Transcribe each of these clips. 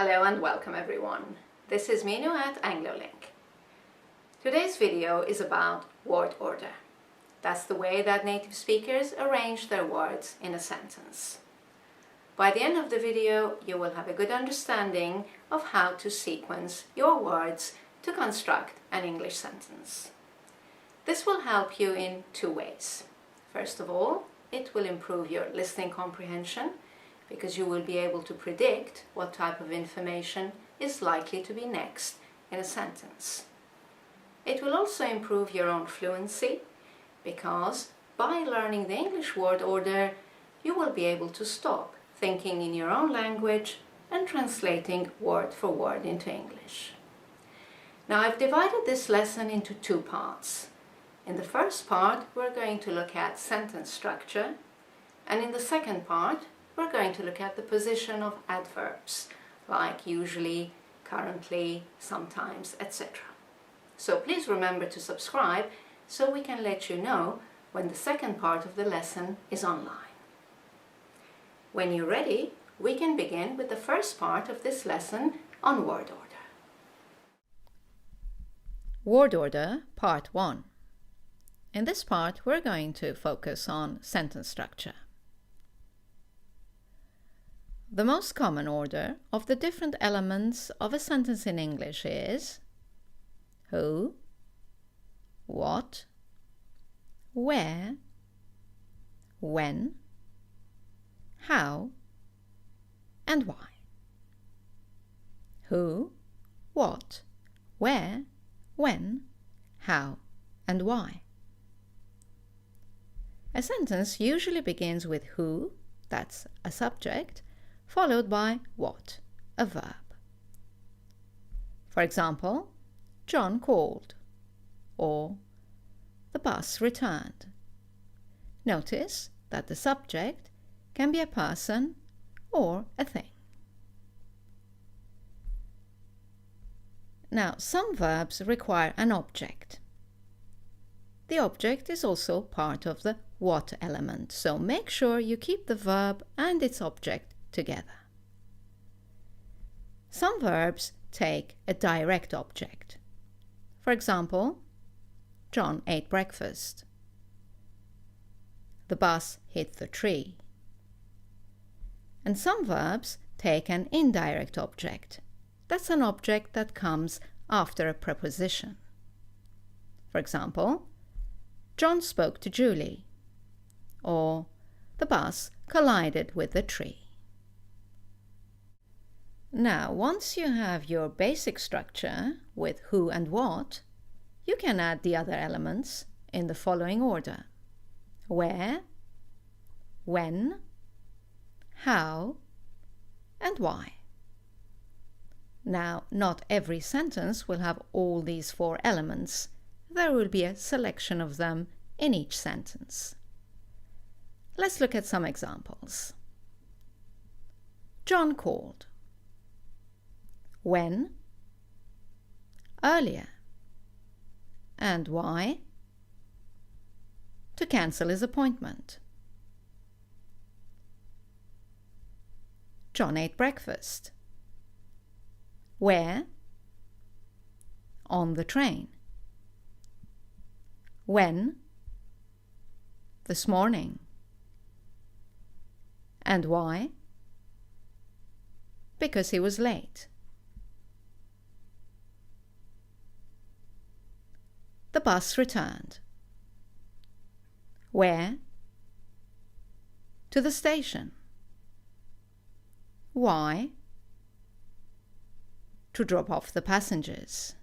Hello and welcome everyone. This is Minu at AngloLink. Today's video is about word order. That's the way that native speakers arrange their words in a sentence. By the end of the video, you will have a good understanding of how to sequence your words to construct an English sentence. This will help you in two ways. First of all, it will improve your listening comprehension because you will be able to predict what type of information is likely to be next in a sentence. It will also improve your own fluency because by learning the English word order, you will be able to stop thinking in your own language and translating word for word into English. Now, I've divided this lesson into two parts. In the first part, we're going to look at sentence structure, and in the second part, we're going to look at the position of adverbs, like usually, currently, sometimes, etc. So please remember to subscribe so we can let you know when the second part of the lesson is online. When you're ready, we can begin with the first part of this lesson on word order. Word order, part 1. In this part, we're going to focus on sentence structure. The most common order of the different elements of a sentence in English is who, what, where, when, how, and why. Who, what, where, when, how, and why. A sentence usually begins with who, that's a subject, followed by what, a verb. For example, John called, or the bus returned. Notice that the subject can be a person or a thing. Now, some verbs require an object. The object is also part of the what element, so make sure you keep the verb and its object together. Some verbs take a direct object. For example, John ate breakfast. The bus hit the tree. And some verbs take an indirect object. That's an object that comes after a preposition. For example, John spoke to Julie, or the bus collided with the tree. Now, once you have your basic structure with who and what, you can add the other elements in the following order: where, when, how, and why. Now, not every sentence will have all these four elements. There will be a selection of them in each sentence. Let's look at some examples. John called. When? Earlier. And why? To cancel his appointment. John ate breakfast. Where? On the train. When? This morning. And why? Because he was late. The bus returned. Where? To the station. Why? To drop off the passengers.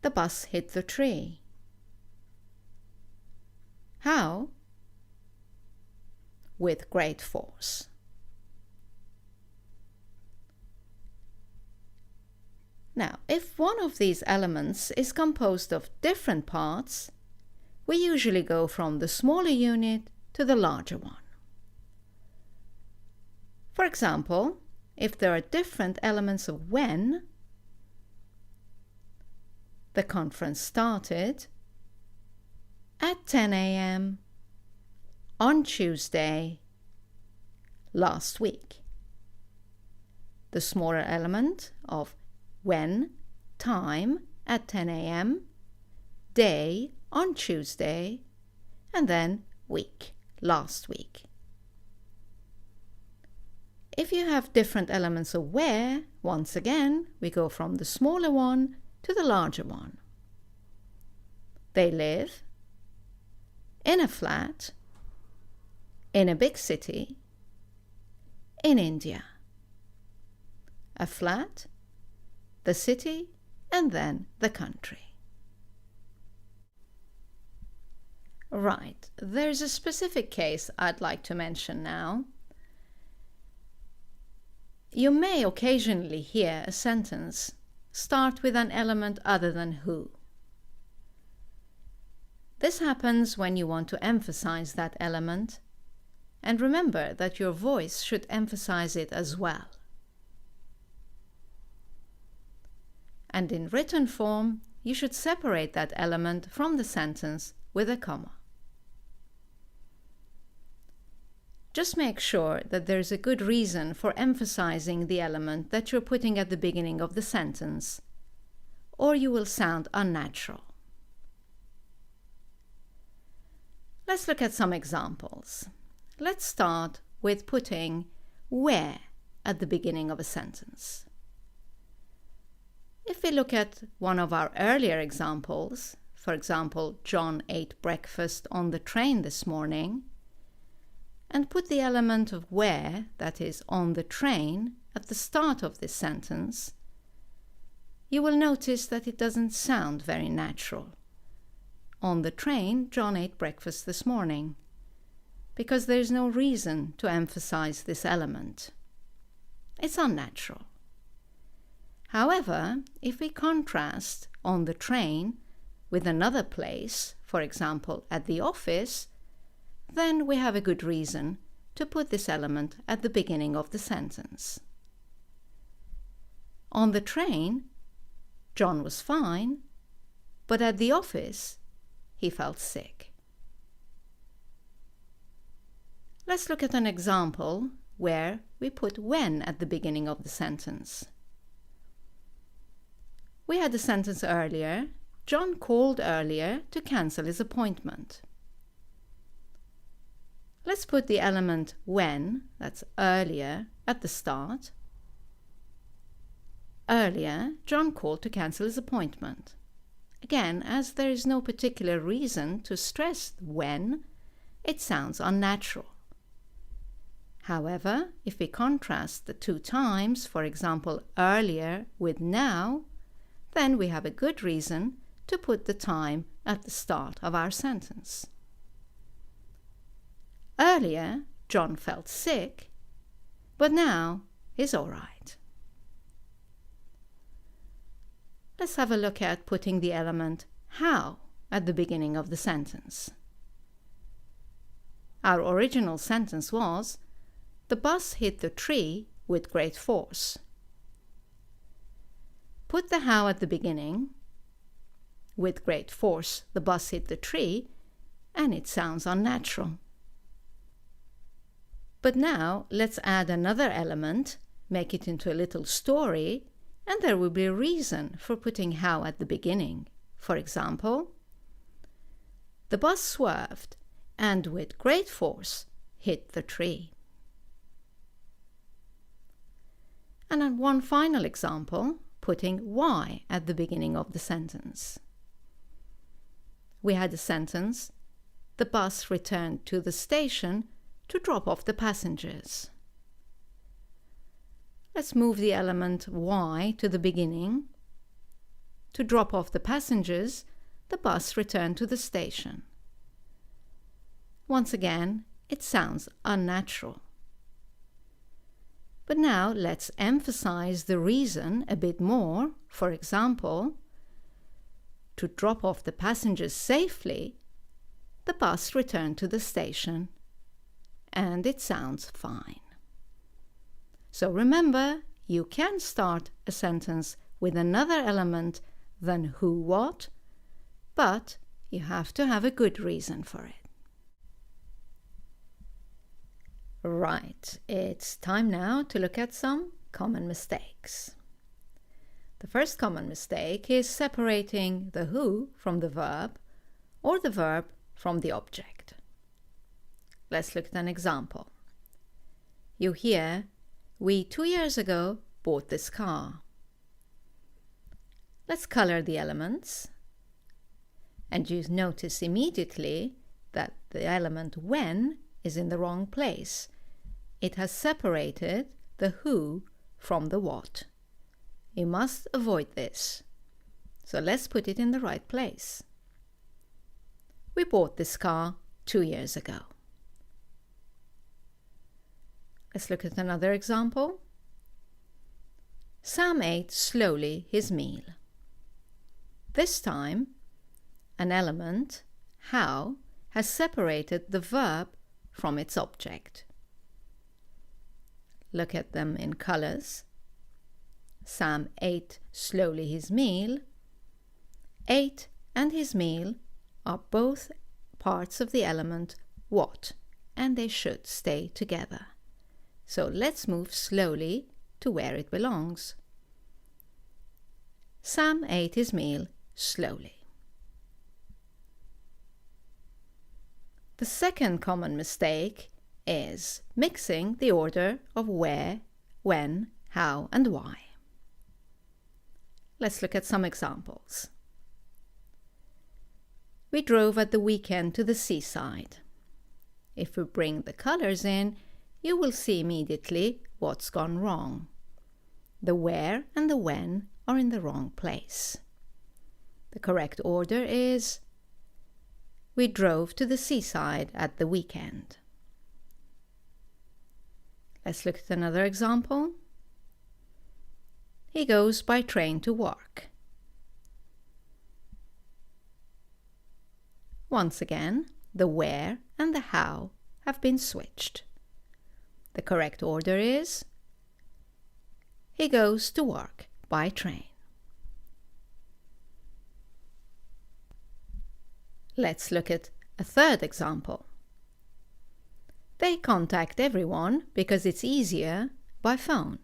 The bus hit the tree. How? With great force. Now, if one of these elements is composed of different parts, we usually go from the smaller unit to the larger one. For example, if there are different elements of when, the conference started at 10 a.m. on Tuesday last week. the smaller element of when, time at 10 a.m., day on Tuesday, and then week, last week. If you have different elements of where, once again, we go from the smaller one to the larger one. They live in a flat, in a big city, in India. A flat, the city, and then the country. Right, there's a specific case I'd like to mention now. You may occasionally hear a sentence start with an element other than who. This happens when you want to emphasize that element, and remember that your voice should emphasize it as well. And in written form, you should separate that element from the sentence with a comma. Just make sure that there is a good reason for emphasizing the element that you're putting at the beginning of the sentence, or you will sound unnatural. Let's look at some examples. Let's start with putting where at the beginning of a sentence. If we look at one of our earlier examples, for example, John ate breakfast on the train this morning, and put the element of where, that is, on the train, at the start of this sentence, you will notice that it doesn't sound very natural. On the train, John ate breakfast this morning, because there is no reason to emphasize this element. It's unnatural. However, if we contrast on the train with another place, for example, at the office, then we have a good reason to put this element at the beginning of the sentence. On the train, John was fine, but at the office, he felt sick. Let's look at an example where we put when at the beginning of the sentence. We had a sentence earlier, John called earlier to cancel his appointment. Let's put the element when, that's earlier, at the start. Earlier, John called to cancel his appointment. Again, as there is no particular reason to stress when, it sounds unnatural. However, if we contrast the two times, for example, earlier with now, then we have a good reason to put the time at the start of our sentence. Earlier, John felt sick, but now he's all right. Let's have a look at putting the element how at the beginning of the sentence. Our original sentence was, the bus hit the tree with great force. Put the how at the beginning. With great force, the bus hit the tree, and it sounds unnatural. But now let's add another element, make it into a little story, and there will be a reason for putting how at the beginning. For example, the bus swerved and with great force hit the tree. And then one final example, putting why at the beginning of the sentence. We had a sentence, the bus returned to the station to drop off the passengers. Let's move the element why to the beginning. To drop off the passengers, the bus returned to the station. Once again, it sounds unnatural. But now let's emphasize the reason a bit more. For example, to drop off the passengers safely, the bus returned to the station, and it sounds fine. So remember, you can start a sentence with another element than who, what, but you have to have a good reason for it. Right, it's time now to look at some common mistakes. The first common mistake is separating the who from the verb or the verb from the object. Let's look at an example. You hear, "We 2 years ago bought this car." Let's color the elements. And you notice immediately that the element when is in the wrong place. It has separated the who from the what. You must avoid this. So let's put it in the right place. We bought this car 2 years ago. Let's look at another example. Sam ate slowly his meal. This time, an element, how, has separated the verb from its object. Look at them in colors. Sam ate slowly his meal. Ate and his meal are both parts of the element what, and they should stay together. So let's move slowly to where it belongs. Sam ate his meal slowly. The second common mistake is mixing the order of where, when, how, and why. Let's look at some examples. We drove at the weekend to the seaside. If we bring the colors in, you will see immediately what's gone wrong. The where and the when are in the wrong place. The correct order is we drove to the seaside at the weekend. Let's look at another example. He goes by train to work. Once again, the where and the how have been switched. The correct order is he goes to work by train. Let's look at a third example. They contact everyone because it's easier by phone.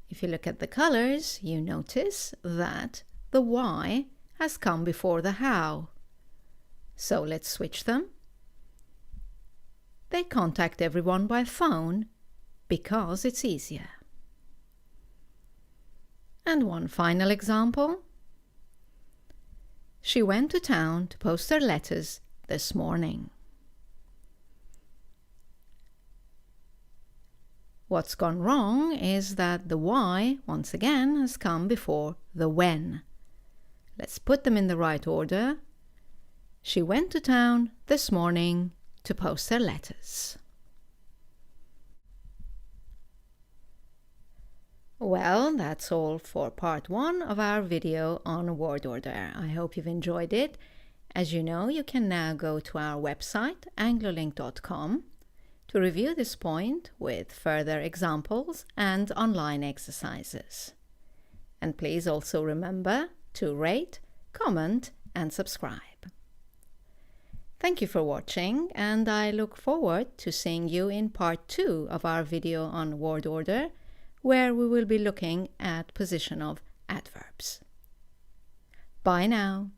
If you look at the colors, you notice that the why has come before the how. So let's switch them. They contact everyone by phone because it's easier. And one final example. She went to town to post her letters this morning. What's gone wrong is that the why, once again, has come before the when. Let's put them in the right order. She went to town this morning to post her letters. Well, that's all for part 1 of our video on word order. I hope you've enjoyed it. As you know, you can now go to our website, anglolink.com, to review this point with further examples and online exercises. And please also remember to rate, comment, and subscribe. Thank you for watching, and I look forward to seeing you in part 2 of our video on word order, where we will be looking at position of adverbs. Bye now.